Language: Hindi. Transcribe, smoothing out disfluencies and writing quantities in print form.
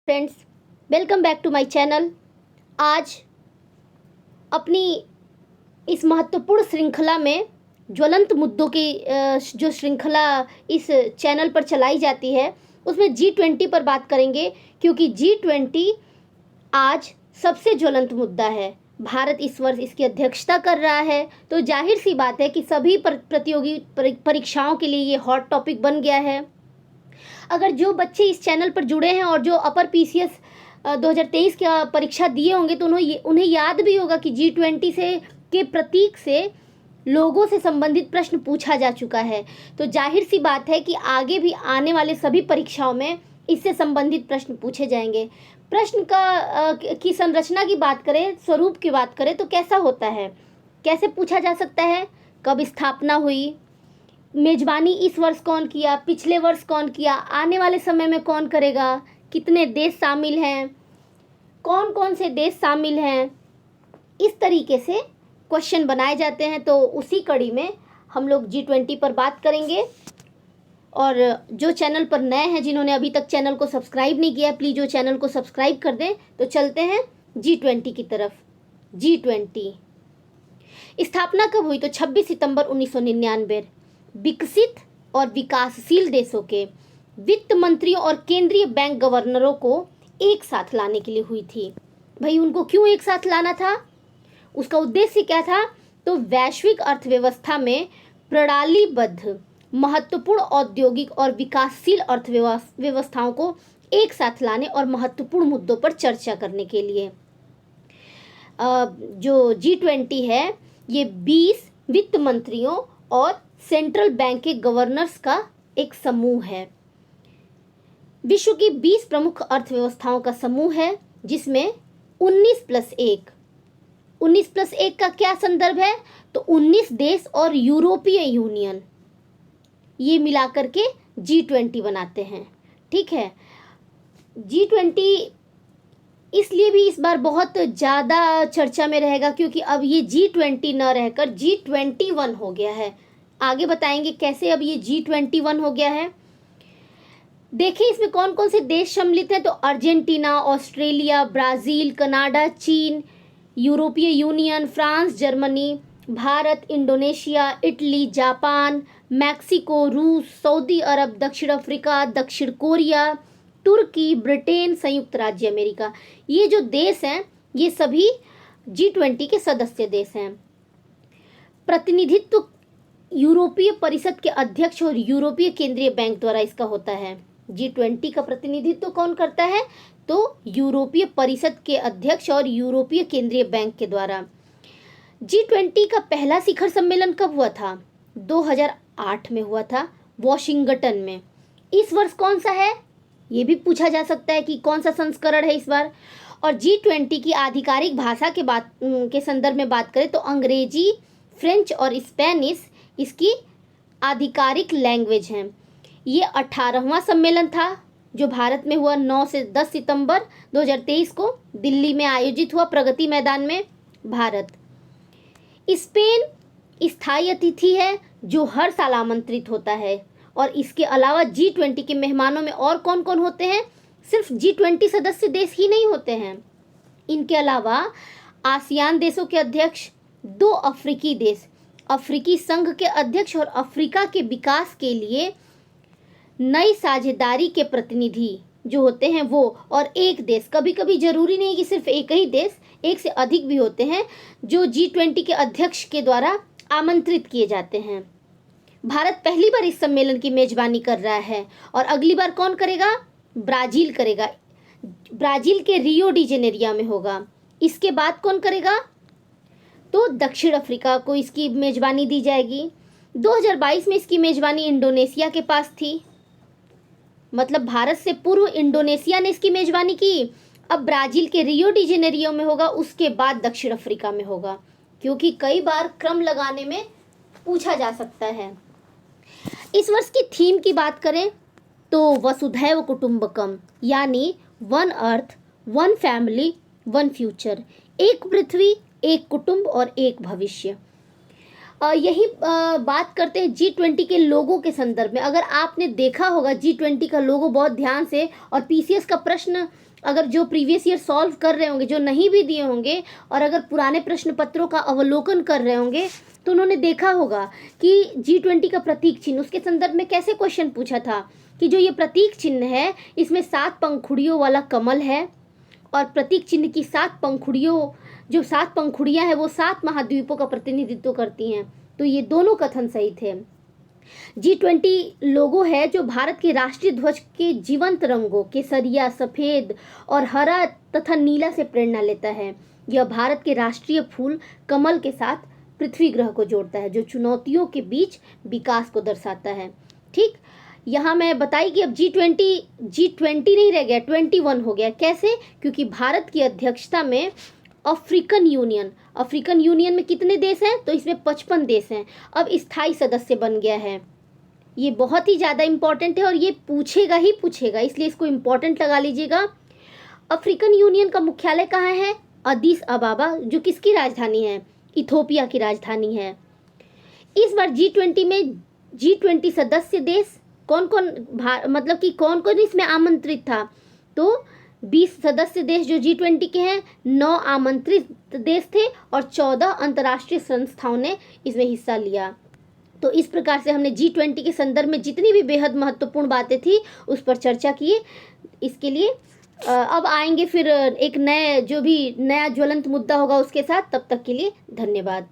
Friends, welcome back to my channel. आज अपनी इस महत्वपूर्ण श्रृंखला में ज्वलंत मुद्दों की जो श्रृंखला इस चैनल पर चलाई जाती है उसमें G20 पर बात करेंगे, क्योंकि G20 आज सबसे ज्वलंत मुद्दा है। भारत इस वर्ष इसकी अध्यक्षता कर रहा है, तो जाहिर सी बात है कि सभी प्रतियोगी परीक्षाओं के लिए ये हॉट टॉपिक बन गया है। अगर जो बच्चे इस चैनल पर जुड़े हैं और जो अपर PCS 2023 का परीक्षा दिए होंगे तो उन्हें याद भी होगा कि G20 से के प्रतीक से लोगों से संबंधित प्रश्न पूछा जा चुका है। तो जाहिर सी बात है कि आगे भी आने वाले सभी परीक्षाओं में इससे संबंधित प्रश्न पूछे जाएंगे। प्रश्न की संरचना की बात करें, स्वरूप की बात करें तो कैसा होता है, कैसे पूछा जा सकता है, कब स्थापना हुई, मेजबानी इस वर्ष कौन किया, पिछले वर्ष कौन किया, आने वाले समय में कौन करेगा, कितने देश शामिल हैं, कौन कौन से देश शामिल हैं, इस तरीके से क्वेश्चन बनाए जाते हैं। तो उसी कड़ी में हम लोग G20 पर बात करेंगे। और जो चैनल पर नए हैं, जिन्होंने अभी तक चैनल को सब्सक्राइब नहीं किया, प्लीज़ जो चैनल को सब्सक्राइब कर दें। तो चलते हैं G20 की तरफ। G20 स्थापना कब हुई? तो 26 सितंबर 1999 विकसित और विकासशील देशों के वित्त मंत्रियों और केंद्रीय बैंक गवर्नरों को एक साथ लाने के लिए हुई थी। भाई, उनको क्यों एक साथ लाना था? उसका उद्देश्य क्या था? तो वैश्विक अर्थव्यवस्था में प्रणालीबद्ध महत्वपूर्ण औद्योगिक और विकासशील अर्थव्यवस्थाओं को एक साथ लाने और महत्वपूर्ण मुद्दों पर चर्चा करने के लिए। जो G20 है ये 20 वित्त मंत्रियों और सेंट्रल बैंक के गवर्नर्स का एक समूह है। विश्व की 20 प्रमुख अर्थव्यवस्थाओं का समूह है, जिसमें 19+1 का क्या संदर्भ है? तो 19 देश और यूरोपीय यूनियन, ये मिलाकर के G20 बनाते हैं। ठीक है, G20 इसलिए भी इस बार बहुत ज़्यादा चर्चा में रहेगा क्योंकि अब ये G20 न रहकर G21 हो गया है। आगे बताएंगे कैसे अब ये G21 हो गया है। देखिए इसमें कौन कौन से देश सम्मिलित हैं। तो अर्जेंटीना, ऑस्ट्रेलिया, ब्राज़ील, कनाडा, चीन, यूरोपीय union, France, Germany, Bharat, Indonesia, Italy, Japan, Mexico, रूस, सऊदी अरब, दक्षिण अफ्रीका, दक्षिण कोरिया, तुर्की, ब्रिटेन, संयुक्त राज्य अमेरिका। ये जो देश हैं ये सभी G20 के सदस्य देश हैं। प्रतिनिधित्व यूरोपीय परिषद के अध्यक्ष और यूरोपीय केंद्रीय बैंक द्वारा इसका होता है। G20 का प्रतिनिधित्व कौन करता है? तो यूरोपीय परिषद के अध्यक्ष और यूरोपीय केंद्रीय बैंक के द्वारा। G20 का पहला शिखर सम्मेलन कब हुआ था? 2008 में हुआ था, वॉशिंगटन में। इस वर्ष कौन सा है? ये भी पूछा जा सकता है कि कौन सा संस्करण है इस बार। और G20 की आधिकारिक भाषा के संदर्भ में बात करें तो अंग्रेजी, फ्रेंच और स्पेनिश इसकी आधिकारिक लैंग्वेज हैं। ये 18वां सम्मेलन था जो भारत में हुआ 9 से 10 सितंबर 2023 को दिल्ली में आयोजित हुआ, प्रगति मैदान में, भारत। स्पेन स्थायी अतिथि है जो हर साल आमंत्रित होता है। और इसके अलावा G20 के मेहमानों में और कौन कौन होते हैं? सिर्फ G20 सदस्य देश ही नहीं होते हैं, इनके अलावा आसियान देशों के अध्यक्ष, 2 अफ्रीकी देश, अफ्रीकी संघ के अध्यक्ष और अफ्रीका के विकास के लिए नई साझेदारी के प्रतिनिधि जो होते हैं वो, और एक देश, कभी कभी जरूरी नहीं कि सिर्फ एक ही देश, एक से अधिक भी होते हैं जो G20 के अध्यक्ष के द्वारा आमंत्रित किए जाते हैं। भारत पहली बार इस सम्मेलन की मेजबानी कर रहा है और अगली बार कौन करेगा? ब्राज़ील करेगा। ब्राज़ील के रियो डी जेनेरिया में होगा। इसके बाद कौन करेगा? तो दक्षिण अफ्रीका को इसकी मेजबानी दी जाएगी। 2022 में इसकी मेजबानी इंडोनेशिया के पास थी, मतलब भारत से पूर्व इंडोनेशिया ने इसकी मेजबानी की। अब ब्राज़ील के रियो डी जेनेरियो में होगा, उसके बाद दक्षिण अफ्रीका में होगा, क्योंकि कई बार क्रम लगाने में पूछा जा सकता है। इस वर्ष की थीम की बात करें तो वसुधैव कुटुंबकम, यानी one earth, one family, one future, एक पृथ्वी, एक कुटुंब और एक भविष्य। यही बात करते हैं G20 के लोगों के संदर्भ में। अगर आपने देखा होगा G20 का लोगो बहुत ध्यान से, और पीसीएस का प्रश्न अगर जो प्रीवियस ईयर सॉल्व कर रहे होंगे, जो नहीं भी दिए होंगे, और अगर पुराने प्रश्न पत्रों का अवलोकन कर रहे होंगे, तो उन्होंने देखा होगा कि G20 का प्रतीक चिन्ह, उसके संदर्भ में कैसे क्वेश्चन पूछा था कि जो ये प्रतीक चिन्ह है इसमें 7 पंखुड़ियों वाला कमल है, और प्रतीक चिन्ह की 7 पंखुड़ियों, जो 7 पंखुड़ियां हैं वो 7 महाद्वीपों का प्रतिनिधित्व करती हैं। तो ये दोनों कथन सही थे। G20 लोगो है जो भारत के राष्ट्रीय ध्वज के जीवंत रंगों केसरिया, सफेद और हरा तथा नीला से प्रेरणा लेता है। यह भारत के राष्ट्रीय फूल कमल के साथ पृथ्वी ग्रह को जोड़ता है, जो चुनौतियों के बीच विकास को दर्शाता है। ठीक, यहाँ मैं बताई कि अब G20 नहीं रह गया, 21 हो गया। कैसे? क्योंकि भारत की अध्यक्षता में अफ्रीकन यूनियन में कितने देश हैं? तो इसमें 55 देश हैं। अब स्थायी सदस्य बन गया है। ये बहुत ही ज़्यादा इम्पॉर्टेंट है और ये पूछेगा ही पूछेगा, इसलिए इसको इम्पॉर्टेंट लगा लीजिएगा। अफ्रीकन यूनियन का मुख्यालय कहाँ है? अदीस अबाबा, जो किसकी राजधानी है? इथोपिया की राजधानी है। इस बार G20 सदस्य देश कौन कौन मतलब कि कौन कौन इसमें आमंत्रित था? तो 20 सदस्य देश जो G20 के हैं, 9 आमंत्रित देश थे और 14 अंतर्राष्ट्रीय संस्थाओं ने इसमें हिस्सा लिया। तो इस प्रकार से हमने G20 के संदर्भ में जितनी भी बेहद महत्वपूर्ण बातें थी उस पर चर्चा की। इसके लिए अब आएंगे फिर एक नए जो भी नया ज्वलंत मुद्दा होगा उसके साथ। तब तक के लिए धन्यवाद।